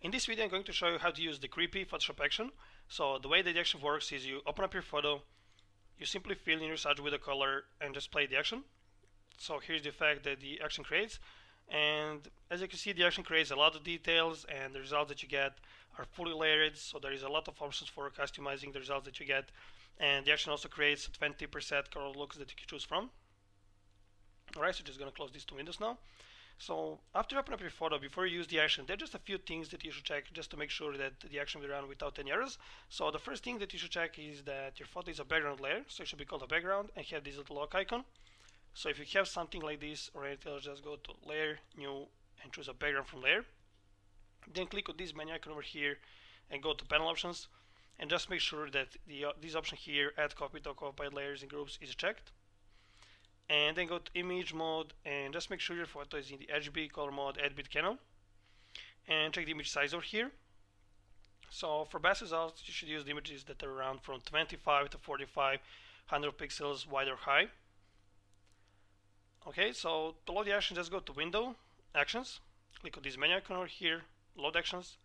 In this video I'm going to show you how to use the creepy Photoshop action. So the way that the action works is you open up your photo, you simply fill in your subject with a color and just play the action. So here's the effect that the action creates, and as you can see the action creates a lot of details and the results that you get are fully layered, so there is a lot of options for customizing the results that you get, and the action also creates 20% color looks that you can choose from. Alright, so just going to close these two windows now. So after you open up your photo, before you use the action, there are just a few things that you should check just to make sure that the action will run without any errors. So the first thing that you should check is that your photo is a background layer, so it should be called a background and have this little lock icon. So if you have something like this or anything else, just go to layer, new, and choose a background from layer. Then click on this menu icon over here and go to panel options, and just make sure that this option here, add copy to occupied layers and groups, is checked. And then go to image mode and just make sure your photo is in the RGB color mode, 8-bit Canon, and check the image size over here. So for best results you should use the images that are around from 25 to 4500 pixels wide or high. Okay, so to load the action, just go to window, actions, click on this menu icon over here, load actions,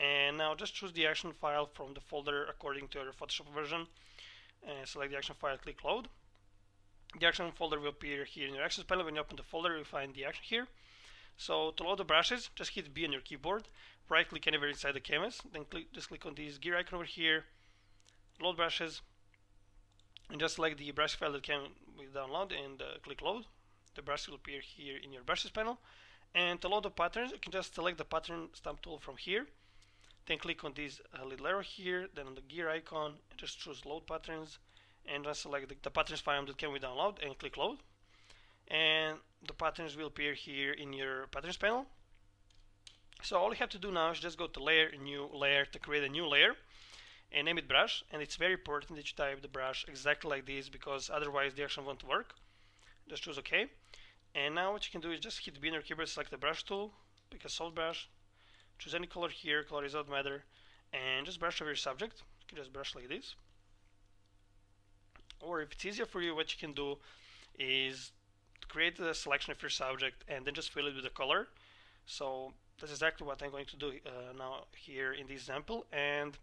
and now just choose the action file from the folder according to your Photoshop version, and select the action file, click load. The action folder will appear here in your actions panel. When you open the folder, you'll find the action here. So to load the brushes, just hit B on your keyboard, right click anywhere inside the canvas, then just click on this gear icon over here, load brushes, and just select the brush file that we download and click load. The brush will appear here in your brushes panel. And to load the patterns, you can just select the pattern stamp tool from here, then click on this little arrow here, then on the gear icon, and just choose load patterns, and just select the patterns file that we download and click load, and the patterns will appear here in your patterns panel. So all you have to do now is just go to layer, new layer, to create a new layer and name it brush. And it's very important that you type the brush exactly like this, because otherwise the action won't work. Just choose OK, and now what you can do is just hit B on your keyboard, select the brush tool, pick a soft brush, choose any color here, color doesn't matter, and just brush over your subject. You can just brush like this. Or if it's easier for you, what you can do is create a selection of your subject and then just fill it with a color. So that's exactly what I'm going to do now here in this example. And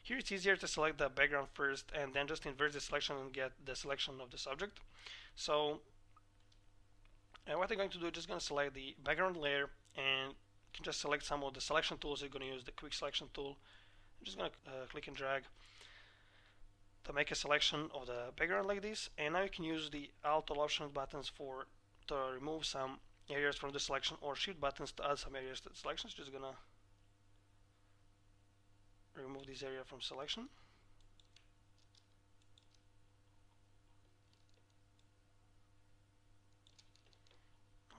here it's easier to select the background first and then just invert the selection and get the selection of the subject. So what I'm going to do is just going to select the background layer, and you can just select some of the selection tools. You're going to use the quick selection tool. I'm just going to click and drag to make a selection of the background like this, and now you can use the Alt or Option buttons to remove some areas from the selection, or Shift buttons to add some areas to the selection. So just gonna remove this area from selection.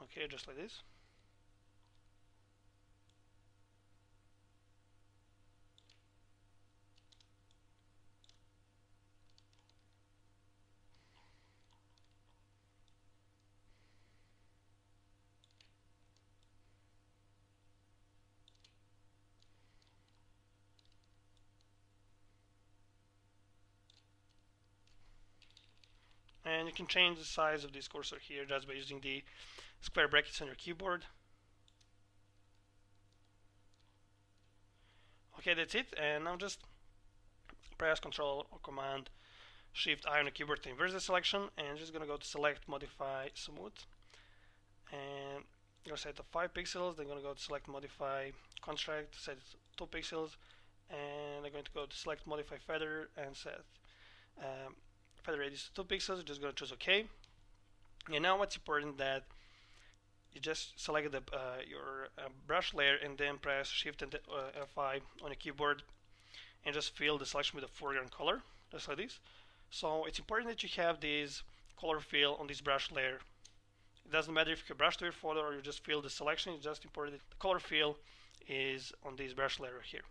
Okay, just like this. And you can change the size of this cursor here just by using the square brackets on your keyboard. Okay, that's it. And now just press Ctrl or Command Shift I on the keyboard to invert the selection, and just gonna go to Select, Modify, Smooth, and gonna set it to 5 pixels. Then gonna go to Select, Modify, Contrast, set it to 2 pixels, and I'm going to go to Select, Modify, Feather, and set feather radius to 2 pixels. Just gonna choose OK. And now what's important that you just select your brush layer and then press Shift and F5 on your keyboard and just fill the selection with a foreground color, just like this. So it's important that you have this color fill on this brush layer. It doesn't matter if you brush to your photo or you just fill the selection. It's just important that the color fill is on this brush layer here.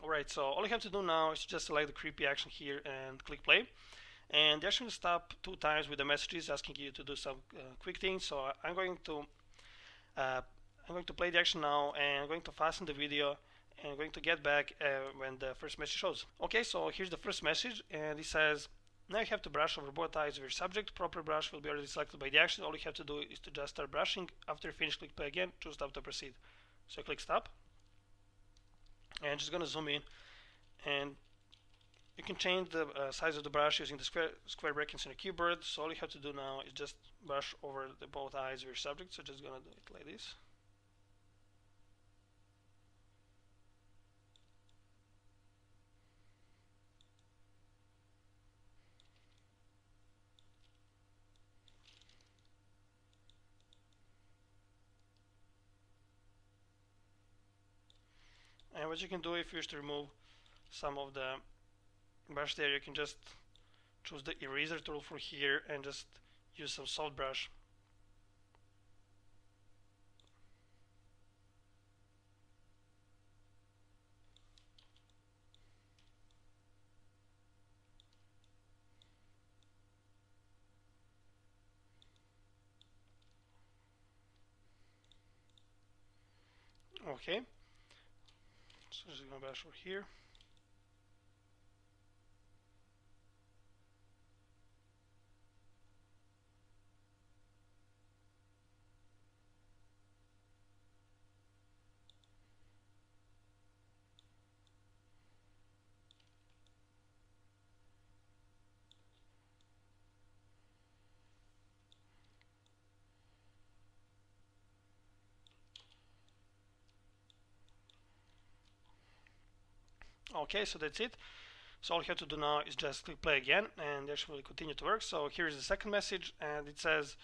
Alright, so all you have to do now is just select the creepy action here and click play. And the action will stop 2 times with the messages asking you to do some quick things. So I'm going to play the action now, and I'm going to fasten the video, and I'm going to get back when the first message shows. Okay, so here's the first message, and it says, now you have to brush over both eyes of your subject. Proper brush will be already selected by the action. All you have to do is to just start brushing. After you finish, click play again, choose stop to proceed. So click stop. And just gonna zoom in, and you can change the size of the brush using the square brackets in the keyboard. So all you have to do now is just brush over the both eyes of your subject. So just gonna do it like this. And what you can do if you wish to remove some of the brush there, you can just choose the eraser tool for here and just use some soft brush. Okay, so just gonna brush over here. Okay, so that's it. So all you have to do now is just click play again, and this will continue to work. So here is the second message, and it says,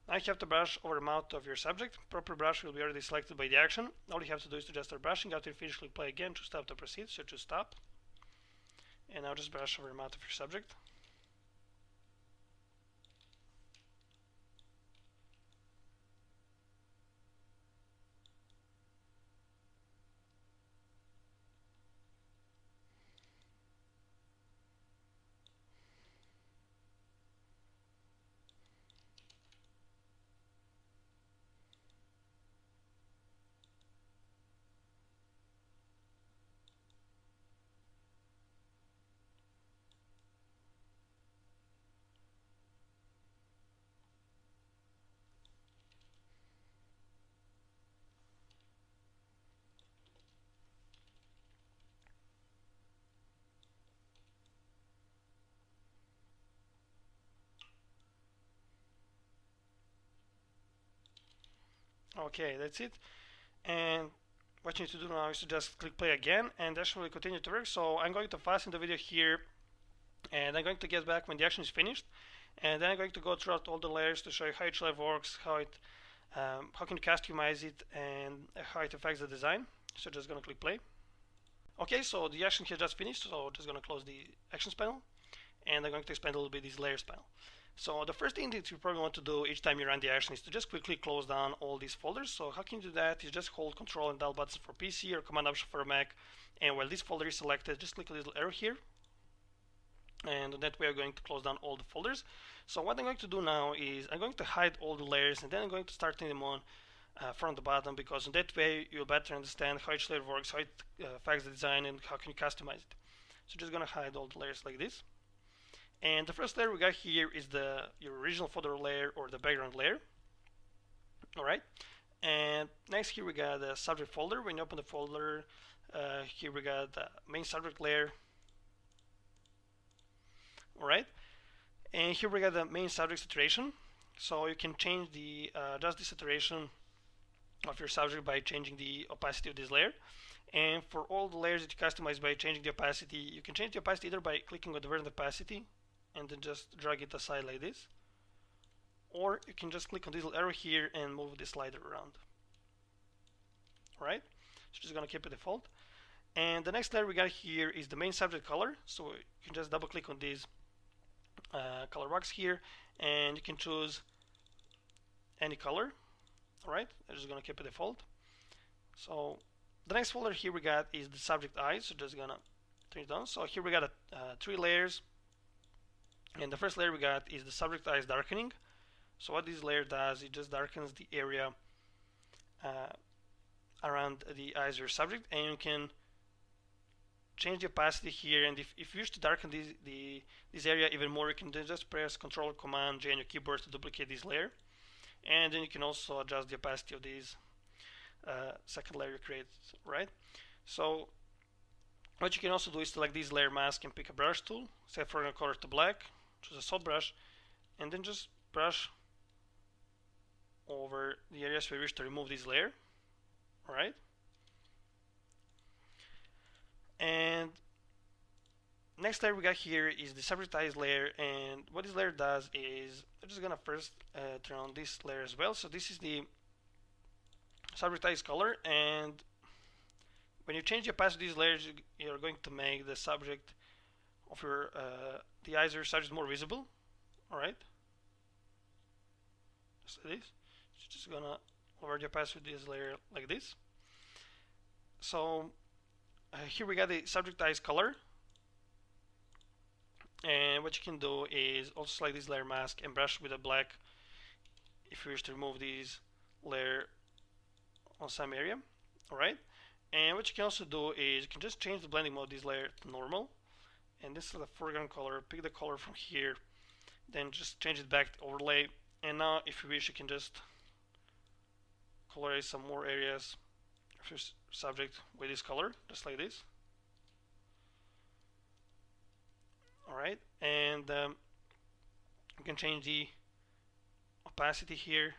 now you have to brush over the mouth of your subject. Proper brush will be already selected by the action. All you have to do is to just start brushing. After you finish, click play again to stop to proceed. So choose stop. And now just brush over the mouth of your subject. Okay, that's it. And what you need to do now is to just click play again, and that will continue to work. So I'm going to fasten the video here, and I'm going to get back when the action is finished, and then I'm going to go throughout all the layers to show you how each layer works, how can you customize it, and how it affects the design. So just gonna click play. Okay, so the action here just finished, so just gonna close the actions panel, and I'm going to expand a little bit this layers panel. So the first thing that you probably want to do each time you run the action is to just quickly close down all these folders. So how can you do that? You just hold Control and Del buttons for PC or Command Option for Mac, and while this folder is selected, just click a little arrow here, and that way we're going to close down all the folders. So what I'm going to do now is I'm going to hide all the layers, and then I'm going to start turning them on from the bottom, because in that way you'll better understand how each layer works, how it affects the design, and how can you customize it. So just gonna hide all the layers like this. And the first layer we got here is your original folder layer or the background layer. Alright, and next here we got the subject folder. When you open the folder, here we got the main subject layer. Alright, and here we got the main subject saturation. So you can change the just the saturation of your subject by changing the opacity of this layer. And for all the layers that you customize by changing the opacity, you can change the opacity either by clicking on the word opacity and then just drag it aside like this, or you can just click on this little arrow here and move the slider around. Alright, so just gonna keep it default. And the next layer we got here is the main subject color. So you can just double click on this color box here, and you can choose any color. Alright, I'm just gonna keep it default. So the next folder here we got is the subject eyes. So just gonna turn it on. So here we got 3 layers, and the first layer we got is the subject eyes darkening. So what this layer does, it just darkens the area around the eyes of your subject, and you can change the opacity here. And if you wish to darken this area even more, you can then just press Control Command J on your keyboard to duplicate this layer, and then you can also adjust the opacity of this second layer you created. Right? So What you can also do is select this layer mask and pick a brush tool, set foreground color to black, choose a soft brush, and then just brush over the areas where you wish to remove this layer. Alright? And next layer we got here is the subjectized layer, and what this layer does is I'm just gonna first turn on this layer as well. So this is the subjectized color, and when you change the opacity of these layers, you're going to make the subject of your the eyes of your subject more visible. All right, just like this. Just gonna lower the opacity of this layer like this. So here we got the subjectized color, and what you can do is also select this layer mask and brush with a black if you wish to remove this layer on some area. All right. And what you can also do is you can just change the blending mode of this layer to normal, and this is the foreground color. Pick the color from here, then just change it back to overlay. And now if you wish, you can just colorize some more areas of your subject with this color, just like this. Alright, and you can change the opacity here,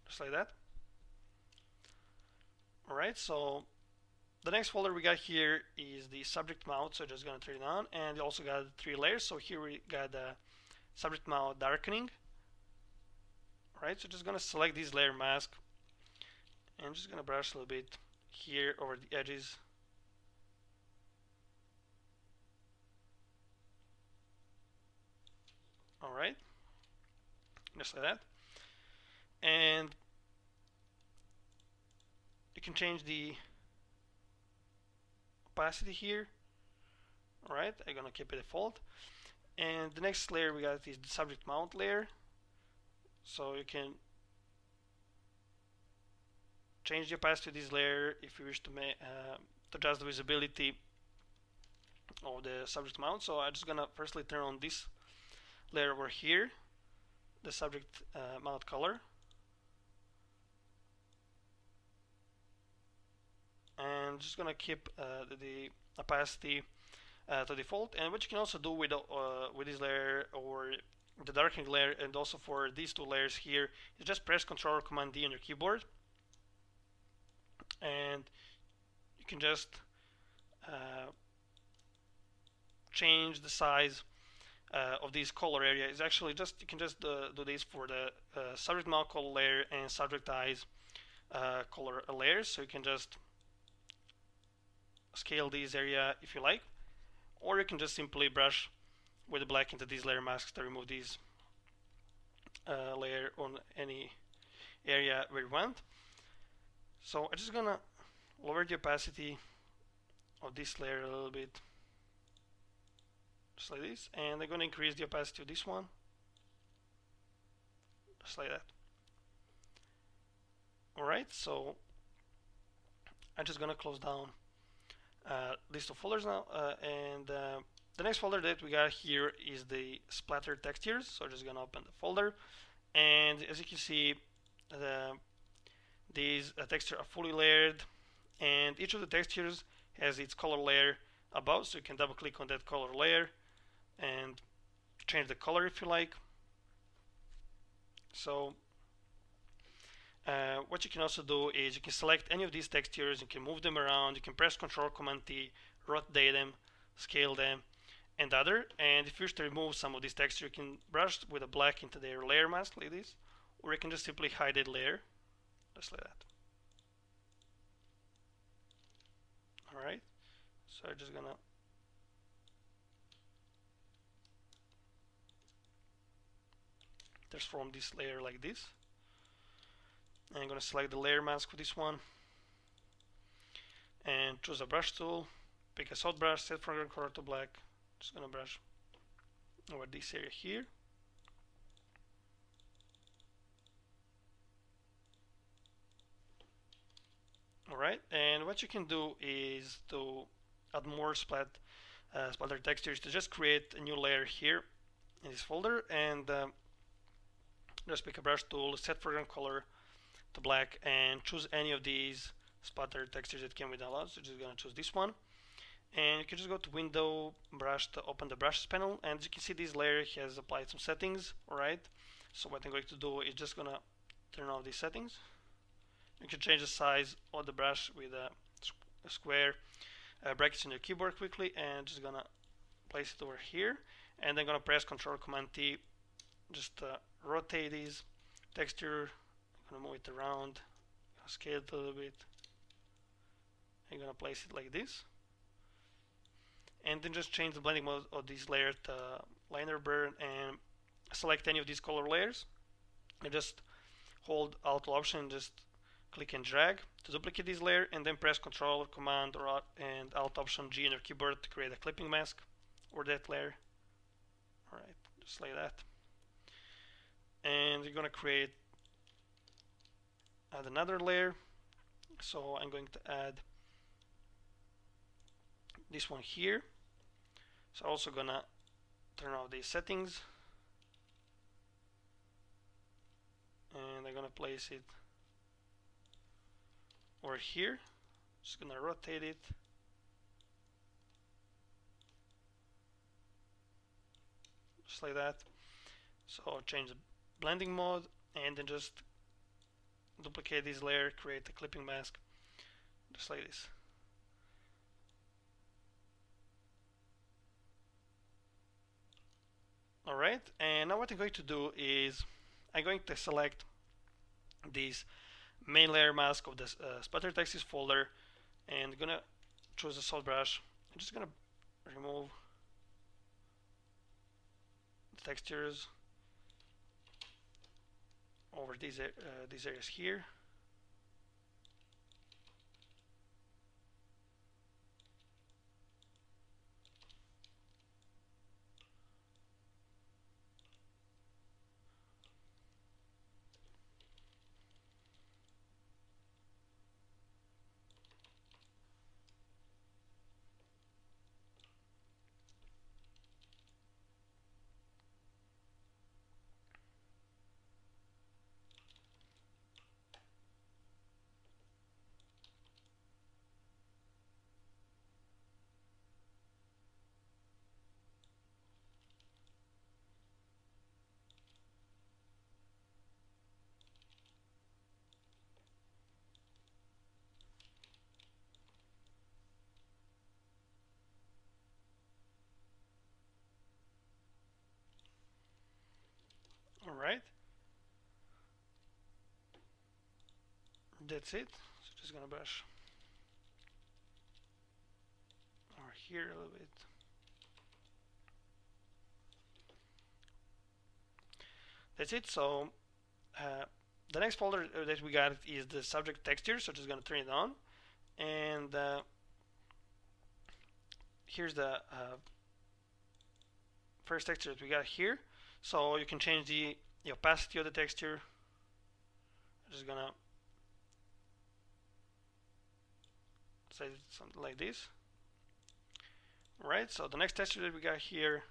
just like that. Alright, so the next folder we got here is the subject mount, so just gonna turn it on, and we also got 3 layers. So here we got the subject mount darkening. Alright, so just gonna select this layer mask and just gonna brush a little bit here over the edges. Alright, just like that. And you can change the opacity here. Alright, I'm gonna keep it default. And the next layer we got is the subject mount layer. So you can change the opacity of this layer if you wish to adjust the visibility of the subject mount. So I'm just gonna firstly turn on this layer over here, the subject mount color, and just gonna keep the opacity to default. And what you can also do with this layer or the darkening layer, and also for these 2 layers here, is just press Ctrl or Command D on your keyboard, and you can just change the size of this color area. Is actually just you can just do this for the subject mount color layer and subject eyes color layers. So you can just scale this area if you like, or you can just simply brush with the black into these layer masks to remove these layer on any area where you want. So I'm just gonna lower the opacity of this layer a little bit, just like this, and I'm gonna increase the opacity of this one, just like that. Alright, so I'm just gonna close down these 2 folders now, and the next folder that we got here is the splatter textures. So I'm just gonna open the folder, and as you can see, these textures are fully layered, and each of the textures has its color layer above, so you can double click on that color layer and change the color if you like. So what you can also do is you can select any of these textures, you can move them around, you can press Ctrl Command T, rotate them, scale them, and other. And if you wish to remove some of these textures, you can brush with a black into their layer mask like this, or you can just simply hide that layer, just like that. Alright, so I'm just gonna transform this layer like this. And I'm gonna select the layer mask for this one, and choose a brush tool, pick a soft brush, set foreground color to black. Just gonna brush over this area here. Alright, and what you can do is to add more splatter textures, to just create a new layer here in this folder, and just pick a brush tool, set foreground color to black, and choose any of these splatter textures that came with downloads. So just gonna choose this one, and you can just go to Window, Brush to open the Brushes panel, and as you can see, this layer has applied some settings. Alright, so what I'm going to do is just gonna turn off these settings. You can change the size of the brush with a square brackets in your keyboard quickly, and just gonna place it over here, and then gonna press Ctrl Command T, just rotate these texture. I'm gonna move it around, scale it a little bit. I'm gonna place it like this, and then just change the blending mode of this layer to liner burn, and select any of these color layers, and just hold Alt Option, just click and drag to duplicate this layer, and then press Ctrl Command or and Alt Option G on your keyboard to create a clipping mask or that layer. Alright, just like that. And you're gonna add another layer. So I'm going to add this one here. So I'm also gonna turn off these settings, and I'm gonna place it over here. Just gonna rotate it, just like that. So change the blending mode, and then just duplicate this layer, create a clipping mask, just like this. Alright, and now what I'm going to do is I'm going to select this main layer mask of the splatter textures folder, and gonna choose a soft brush. I'm just gonna remove the textures over these areas here. Alright, that's it. So just gonna brush over here a little bit. That's it. So the next folder that we got is the subject texture. So just gonna turn it on, and here's the first texture that we got here. So you can change the opacity of the texture. I'm just gonna say something like this. Alright, so the next texture that we got here,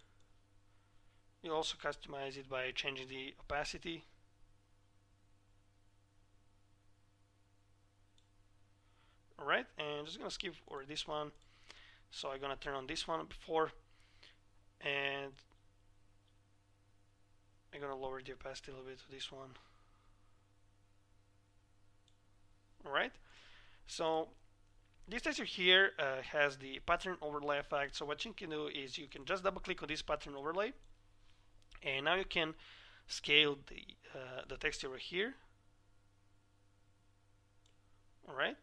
you also customize it by changing the opacity. Alright, and just gonna skip over this one. So I'm gonna turn on this one before, and I'm gonna lower the opacity a little bit to this one. Alright, so this texture here has the pattern overlay effect. So what you can do is you can just double click on this pattern overlay, and now you can scale the texture over here. Alright,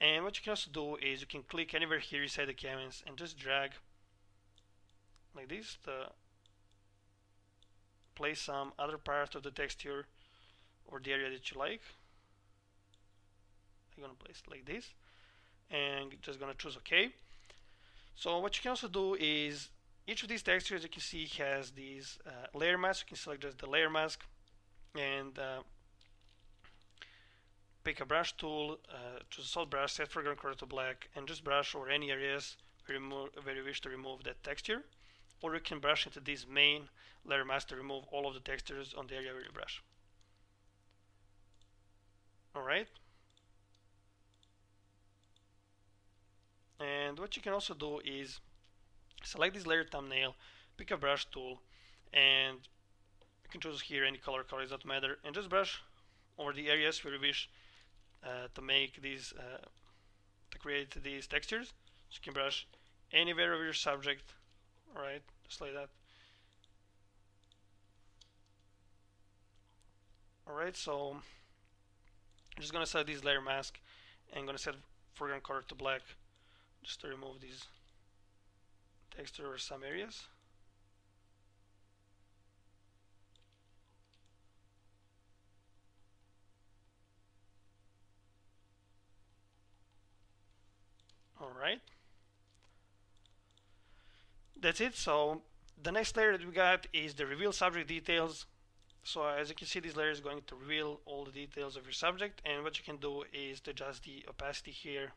and what you can also do is you can click anywhere here inside the canvas and just drag like this to place some other part of the texture or the area that you like. I'm gonna place it like this, and just gonna choose OK. So what you can also do is each of these textures you can see has these layer masks. You can select just the layer mask and pick a brush tool, choose a soft brush, set foreground color to black, and just brush over any areas where you wish to remove that texture. Or you can brush into this main layer mask to remove all of the textures on the area where you brush. Alright. And what you can also do is select this layer thumbnail, pick a brush tool, and you can choose here any color does not matter, and just brush over the areas where you wish to make these to create these textures. So you can brush anywhere of your subject, alright, just like that. Alright, so I'm just gonna set this layer mask and I'm gonna set foreground color to black just to remove these texture or some areas. Alright, that's it. So the next layer that we got is the reveal subject details. So as you can see, this layer is going to reveal all the details of your subject, and what you can do is to adjust the opacity here.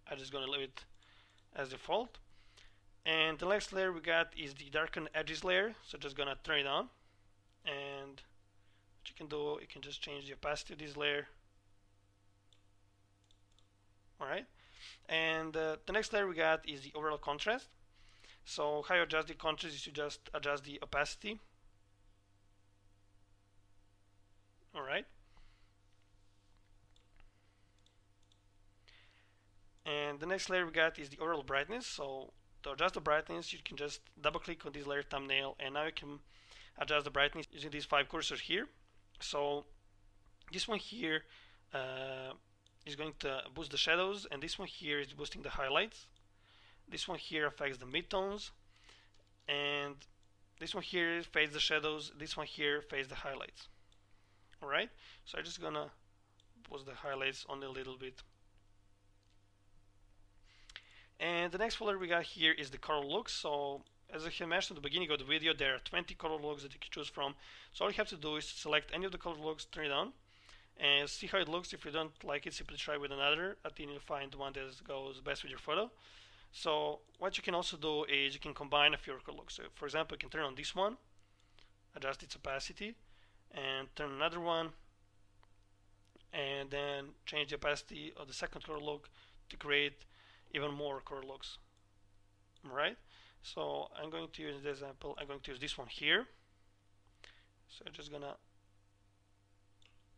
I'm just going to leave it as default. And the next layer we got is the darken edges layer, so just gonna turn it on, and what you can do, you can just change the opacity of this layer. Alright, and the next layer we got is the overall contrast. So how you adjust the contrast is to just adjust the opacity. Alright, and the next layer we got is the overall brightness. So to adjust the brightness, you can just double click on this layer thumbnail, and now you can adjust the brightness using these 5 cursors here. So this one here is going to boost the shadows, and this one here is boosting the highlights. This one here affects the midtones, and this one here fades the shadows. This one here fades the highlights. Alright, so I'm just gonna boost the highlights only a little bit. And the next folder we got here is the color looks. So as I have mentioned at the beginning of the video, there are 20 color looks that you can choose from. So all you have to do is select any of the color looks, turn it on, and see how it looks. If you don't like it, simply try with another until you find the one that goes best with your photo. So what you can also do is you can combine a few color looks. So for example, you can turn on this one, adjust its opacity, and turn another one, and then change the opacity of the second color look to create even more color looks. Alright, so I'm going to use the example, I'm going to use this one here. So I'm just gonna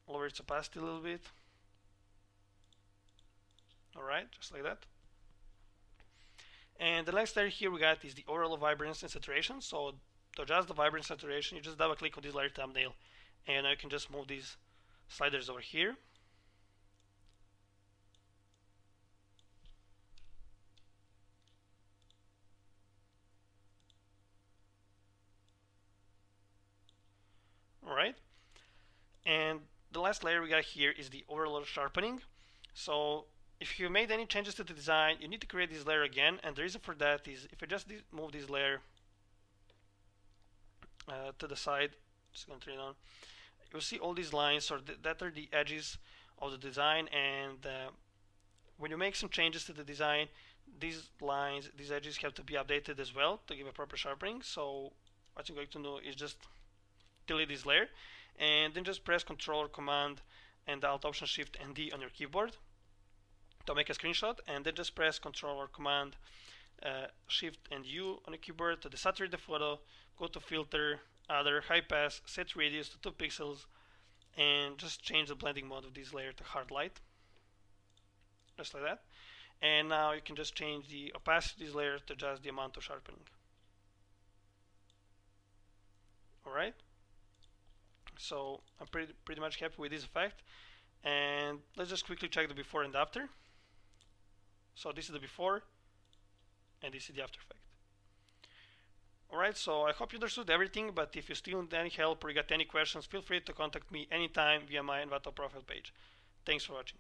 lower its opacity a little bit. Alright, just like that. And the next layer here we got is the overall vibrance and saturation. So to adjust the vibrance and saturation, you just double click on this layer thumbnail, and now you can just move these sliders over here. Alright, and the last layer we got here is the overall sharpening. So if you made any changes to the design, you need to create this layer again, and the reason for that is if you just move this layer to the side, just going to turn it on, you'll see all these lines, or that are the edges of the design, and when you make some changes to the design, these lines, these edges have to be updated as well to give a proper sharpening. So what you're going to do is just delete this layer, and then just press Ctrl or Command and Alt Option Shift and D on your keyboard to make a screenshot, and then just press Ctrl or Command Shift and U on your keyboard to desaturate the photo, go to Filter, Other, High Pass, set radius to 2 pixels, and just change the blending mode of this layer to hard light, just like that. And now you can just change the opacity of this layer to adjust the amount of sharpening. Alright, so I'm pretty much happy with this effect, and let's just quickly check the before and after. So this is the before, and this is the after effect. Alright, so I hope you understood everything, but if you still need any help or you got any questions, feel free to contact me anytime via my Envato profile page. Thanks for watching.